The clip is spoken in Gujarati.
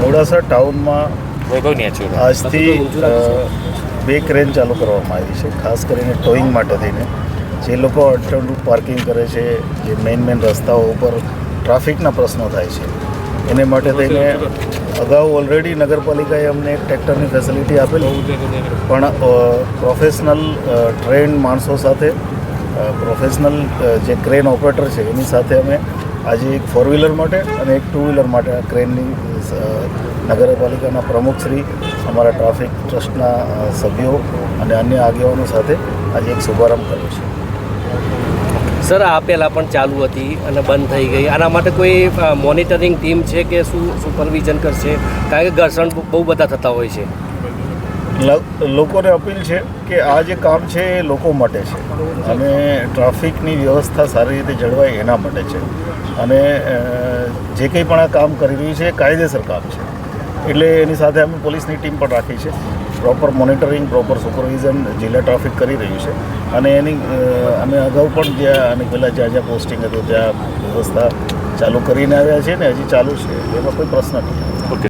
મોડાસા ટાઉનમાં આજથી 2 ક્રેન ચાલુ કરવામાં આવી છે, ખાસ કરીને ટોઈંગ માટે થઈને. જે લોકો અડધું પાર્કિંગ કરે છે, જે મેઇન રસ્તાઓ ઉપર ટ્રાફિકના પ્રશ્નો થાય છે, એને માટે થઈને અગાઉ ઓલરેડી નગરપાલિકાએ અમને એક ટ્રેક્ટરની ફેસિલિટી આપેલી, પણ પ્રોફેશનલ ટ્રેન્ડ માણસો સાથે પ્રોફેશનલ જે ક્રેન ઓપરેટર છે એની સાથે અમે આજે એક 4 વ્હીલર માટે અને એક 2 વ્હીલર માટે આ ક્રેનની નગરપાલિકાના પ્રમુખશ્રી, અમારા ટ્રાફિક ટ્રસ્ટના સભ્યો અને અન્ય આગેવાનો સાથે આજે એક શુભારંભ કર્યો છે. સર, આ પહેલાં પણ ચાલુ હતી અને બંધ થઈ ગઈ. આના માટે કોઈ મોનિટરિંગ ટીમ છે કે શું સુપરવિઝન કરશે? કારણ કે ઘર્ષણ બહુ બધા થતા હોય છે. લોકોને અપીલ છે કે આ જે કામ છે એ લોકો માટે છે અને ટ્રાફિકની વ્યવસ્થા સારી રીતે જળવાય એના માટે છે. અને જે કંઈ પણ આ કામ કરી રહ્યું છે એ કાયદેસર કામ છે, એટલે એની સાથે અમે પોલીસની ટીમ પણ રાખી છે. પ્રોપર મોનિટરિંગ, પ્રોપર સુપરવિઝન જિલ્લા ટ્રાફિક કરી રહ્યું છે. અને એની અમે અગાઉ પણ જ્યાં અને પહેલાં જ્યાં પોસ્ટિંગ હતું ત્યાં વ્યવસ્થા ચાલુ કરીને આવ્યા છે ને હજી ચાલુ છે, એમાં કોઈ પ્રશ્ન નથી.